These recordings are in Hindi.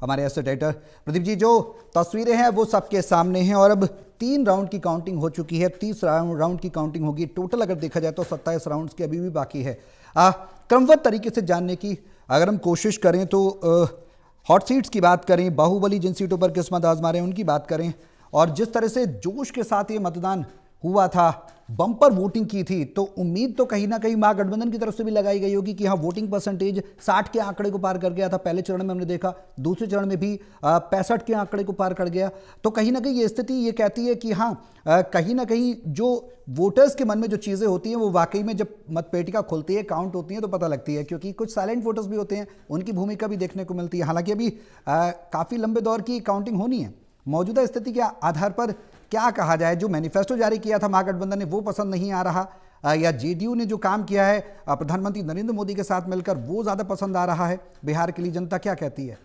हमारे एसेट एडिटर प्रदीप जी। जो तस्वीरें हैं वो सबके सामने हैं और अब 3 राउंड की काउंटिंग हो चुकी है, 30 राउंड की काउंटिंग होगी। टोटल अगर देखा जाए तो 27 राउंड्स की अभी भी बाकी है। क्रमबद्ध तरीके से जानने की अगर हम कोशिश करें तो हॉट सीट्स की बात करें, बाहुबली जिन सीटों पर किस्मत आजमा रहे हैं उनकी बात करें, और जिस तरह से जोश के साथ ये मतदान हुआ था, बम्पर वोटिंग की थी, तो उम्मीद तो कहीं ना कहीं महागठबंधन की तरफ से भी लगाई गई होगी कि हाँ वोटिंग परसेंटेज 60 के आंकड़े को पार कर गया था। पहले चरण में हमने देखा, दूसरे चरण में भी 65 के आंकड़े को पार कर गया। तो कहीं ना कहीं ये स्थिति ये कहती है कि हाँ कहीं ना कहीं जो वोटर्स के मन में जो चीज़ें होती हैं वो वाकई में जब मतपेटिका खुलती है, काउंट होती है तो पता लगती है, क्योंकि कुछ साइलेंट वोटर्स भी होते हैं, उनकी भूमिका भी देखने को मिलती है। हालांकि अभी काफ़ी लंबे दौर की काउंटिंग होनी है। मौजूदा स्थिति के आधार पर क्या कहा जाए, जो मैनिफेस्टो जारी किया था महागठबंधन ने वो पसंद नहीं आ रहा, या जेडीयू ने जो काम किया है प्रधानमंत्री नरेंद्र मोदी के साथ मिलकर वो ज़्यादा पसंद आ रहा है? बिहार के लिए जनता क्या कहती है?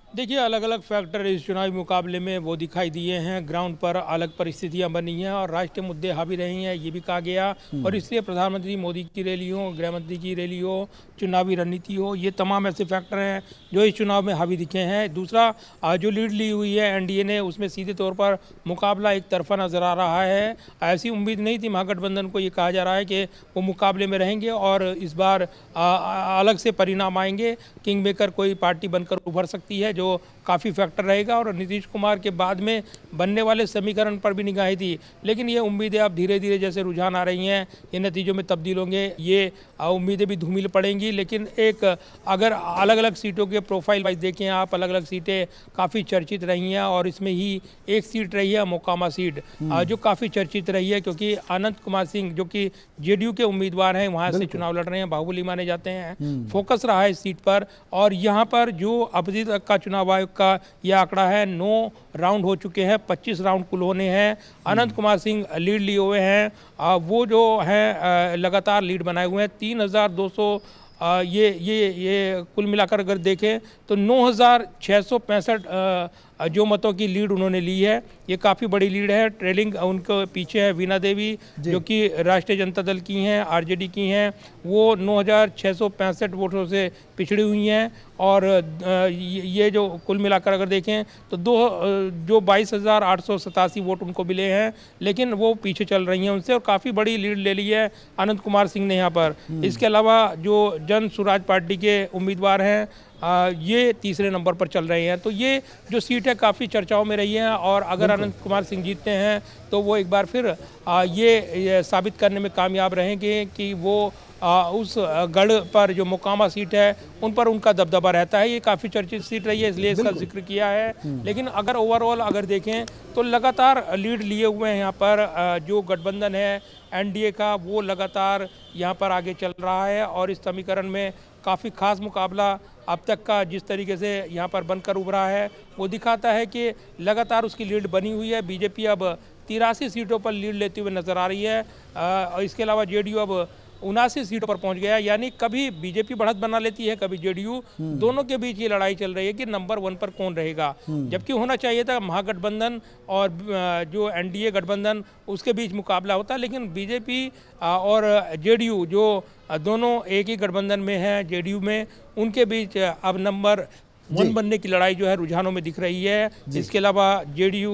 देखिए, अलग अलग फैक्टर इस चुनावी मुकाबले में वो दिखाई दिए हैं। ग्राउंड पर अलग परिस्थितियां बनी हैं और राष्ट्रीय मुद्दे हावी रही हैं, ये भी कहा गया। और इसलिए प्रधानमंत्री मोदी की रैली हो, गृह मंत्री की रैली हो, चुनावी रणनीति हो, ये तमाम ऐसे फैक्टर हैं जो इस चुनाव में हावी दिखे हैं। दूसरा, जो लीड ली हुई है एनडीए ने, उसमें सीधे तौर पर मुकाबला एक तरफा नजर आ रहा है। ऐसी उम्मीद नहीं थी महागठबंधन को। ये कहा जा रहा है कि वो मुकाबले में रहेंगे और इस बार अलग से परिणाम आएंगे, किंग मेकर कोई पार्टी बनकर उभर सकती है, जो काफ़ी फैक्टर रहेगा। और नीतीश कुमार के बाद में बनने वाले समीकरण पर भी निगाहें थी, लेकिन ये उम्मीदें अब धीरे धीरे जैसे रुझान आ रही हैं, ये नतीजों में तब्दील होंगे, ये उम्मीदें भी धूमिल पड़ेंगी। लेकिन एक अगर अलग अलग सीटों के प्रोफाइल वाइज देखें आप, अलग अलग सीटें काफ़ी चर्चित रही हैं और इसमें ही एक सीट रही है मोकामा सीट, जो काफ़ी चर्चित रही है, क्योंकि अनंत कुमार सिंह जो कि जेडीयू के उम्मीदवार हैं, वहाँ से चुनाव लड़ रहे हैं, बाहुबली माने जाते हैं। फोकस रहा है इस सीट पर। और यहाँ पर जो अभी तक का चुनाव आयोग का यह आंकड़ा है, 9 राउंड हो चुके हैं, 25 राउंड कुल होने हैं। अनंत कुमार सिंह लीड लिए हुए हैं, वो जो हैं लगातार लीड बनाए हुए हैं। 3200 ये कुल मिलाकर अगर देखें तो 9665 जो मतों की लीड उन्होंने ली है, ये काफ़ी बड़ी लीड है। ट्रेलिंग उनके पीछे है वीणा देवी जो कि राष्ट्रीय जनता दल की हैं, आरजेडी की हैं, वो 9665 वोटों से पिछड़ी हुई हैं। और ये जो कुल मिलाकर अगर देखें तो जो 22,887 वोट उनको मिले हैं, लेकिन वो पीछे चल रही हैं उनसे और काफ़ी बड़ी लीड ले ली है अनंत कुमार सिंह ने यहाँ पर। इसके अलावा जो जन सुराज पार्टी के उम्मीदवार हैं, ये तीसरे नंबर पर चल रहे हैं। तो ये जो सीट है काफ़ी चर्चाओं में रही है और अगर अनंत कुमार सिंह जीतते हैं तो वो एक बार फिर ये साबित करने में कामयाब रहेंगे कि वो उस गढ़ पर जो मोकामा सीट है उन पर उनका दबदबा रहता है। ये काफ़ी चर्चित सीट रही है, इसलिए इसका जिक्र किया है। लेकिन अगर ओवरऑल अगर देखें तो लगातार लीड लिए हुए हैं यहाँ पर जो गठबंधन है एनडीए का, वो लगातार यहाँ पर आगे चल रहा है। और इस समीकरण में काफ़ी खास मुकाबला अब तक का जिस तरीके से यहाँ पर बनकर उभरा है, वो दिखाता है कि लगातार उसकी लीड बनी हुई है। बीजेपी अब 83 सीटों पर लीड लेती हुई नजर आ रही है। इसके अलावा जेडीयू अब 79 सीटों पर पहुंच गया। यानी कभी बीजेपी बढ़त बना लेती है, कभी जेडीयू, दोनों के बीच ये लड़ाई चल रही है कि नंबर 1 पर कौन रहेगा। जबकि होना चाहिए था महागठबंधन और जो एनडीए गठबंधन उसके बीच मुकाबला होता, लेकिन बीजेपी और जेडीयू जो दोनों एक ही गठबंधन में हैं, जेडीयू में, उनके बीच अब नंबर 1 बनने की लड़ाई जो है रुझानों में दिख रही है। इसके अलावा जेडीयू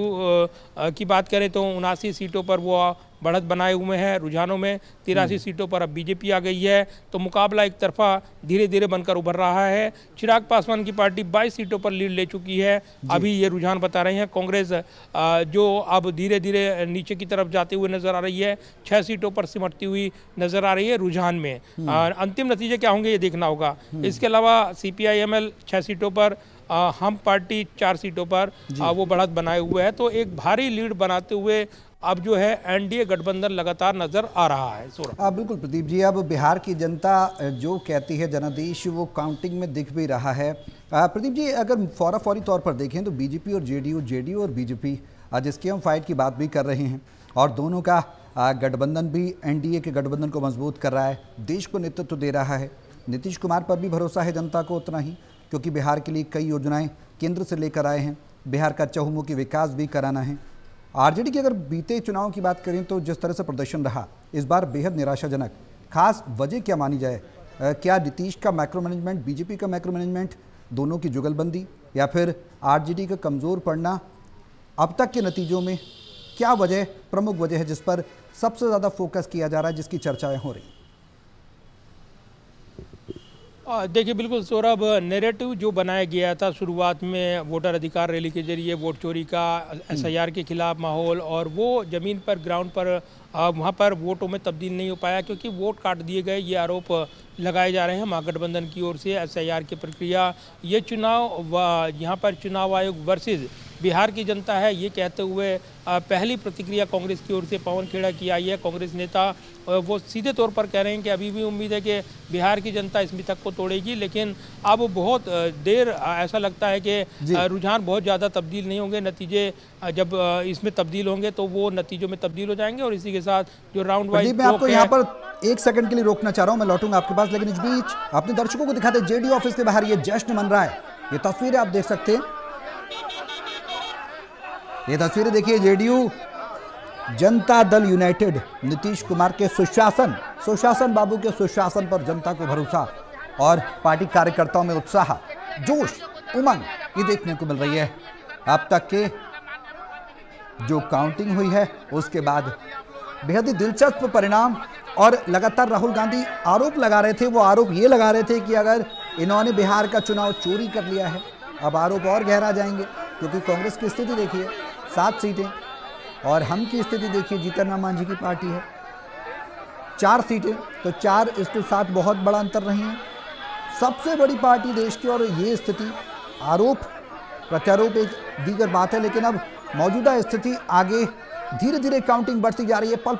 की बात करें तो 79 सीटों पर वो बढ़त बनाए हुए हैं रुझानों में। 83 सीटों पर अब बीजेपी आ गई है। तो मुकाबला एक तरफा धीरे धीरे बनकर उभर रहा है। चिराग पासवान की पार्टी 22 सीटों पर लीड ले चुकी है, अभी ये रुझान बता रहे हैं। कांग्रेस जो अब धीरे धीरे नीचे की तरफ जाते हुए नजर आ रही है, 6 सीटों पर सिमटती हुई नजर आ रही है रुझान में। अंतिम नतीजे क्या होंगे ये देखना होगा। इसके अलावा CPI-ML 6 सीटों पर, हम पार्टी 4 सीटों पर वो बढ़त बनाए हुए है। तो एक भारी लीड बनाते हुए अब जो है एनडीए गठबंधन लगातार नजर आ रहा है। बिल्कुल प्रदीप जी, अब बिहार की जनता जो कहती है जनादेश, वो काउंटिंग में दिख भी रहा है। प्रदीप जी, अगर फौरी तौर पर देखें तो बीजेपी और जेडीयू और बीजेपी जिसकी हम फाइट की बात भी कर रहे हैं, और दोनों का गठबंधन भी एनडीए के गठबंधन को मजबूत कर रहा है, देश को नेतृत्व दे रहा है। नीतीश कुमार पर भी भरोसा है जनता को उतना ही, क्योंकि बिहार के लिए कई योजनाएं केंद्र से लेकर आए हैं, बिहार का चहुमुखी विकास भी कराना है। आरजेडी की अगर बीते चुनाव की बात करें तो जिस तरह से प्रदर्शन रहा इस बार बेहद निराशाजनक, खास वजह क्या मानी जाए क्या नीतीश का माइक्रो मैनेजमेंट, बीजेपी का माइक्रो मैनेजमेंट, दोनों की जुगलबंदी या फिर आरजेडी का कमज़ोर पड़ना, अब तक के नतीजों में क्या वजह, प्रमुख वजह है जिस पर सबसे ज़्यादा फोकस किया जा रहा है, जिसकी चर्चाएं हो रही? देखिए बिल्कुल सौरभ, नैरेटिव जो बनाया गया था शुरुआत में वोटर अधिकार रैली के जरिए वोट चोरी का, एसआईआर के खिलाफ माहौल, और वो ज़मीन पर ग्राउंड पर वहाँ पर वोटों में तब्दील नहीं हो पाया क्योंकि वोट काट दिए गए, ये आरोप लगाए जा रहे हैं महागठबंधन की ओर से। एसआईआर की प्रक्रिया, ये चुनाव यहाँ पर चुनाव आयोग वर्सेस बिहार की जनता है, ये कहते हुए पहली प्रतिक्रिया कांग्रेस की ओर से पवन खेड़ा की आई है। कांग्रेस नेता वो सीधे तौर पर कह रहे हैं कि अभी भी उम्मीद है कि बिहार की जनता इस मिथक को तोड़ेगी, लेकिन अब बहुत देर ऐसा लगता है कि रुझान बहुत ज़्यादा तब्दील नहीं होंगे। नतीजे जब इसमें तब्दील होंगे तो वो नतीजों में तब्दील हो जाएंगे और इसी के साथ जो राउंड वाइज। मैं आपको यहाँ पर एक सेकंड के लिए रोकना चाह रहा हूँ, मैं लौटूंगा आपके पास, लेकिन इस बीच अपने दर्शकों को दिखाते जेडी ऑफिस के बाहर ये जश्न मन रहा है। ये तस्वीरें आप देख सकते हैं, ये तस्वीरें देखिए, जेडीयू जनता दल यूनाइटेड, नीतीश कुमार के सुशासन बाबू के सुशासन पर जनता को भरोसा और पार्टी कार्यकर्ताओं में उत्साह, जोश, उमंग, ये देखने को मिल रही है। अब तक के जो काउंटिंग हुई है उसके बाद बेहद ही दिलचस्प परिणाम, और लगातार राहुल गांधी आरोप लगा रहे थे, वो आरोप ये लगा रहे थे कि अगर इन्होंने बिहार का चुनाव चोरी कर लिया है, अब आरोप और गहरा जाएंगे, क्योंकि कांग्रेस की स्थिति देखिए 7 सीटें और हम की स्थिति देखिए, जीतन राम मांझी की पार्टी है 4 सीटें, तो 4:7 बहुत बड़ा अंतर नहीं है, सबसे बड़ी पार्टी देश की, और ये स्थिति, आरोप प्रत्यारोप एक दीगर बात है, लेकिन अब मौजूदा स्थिति आगे धीरे धीरे काउंटिंग बढ़ती जा रही है। पल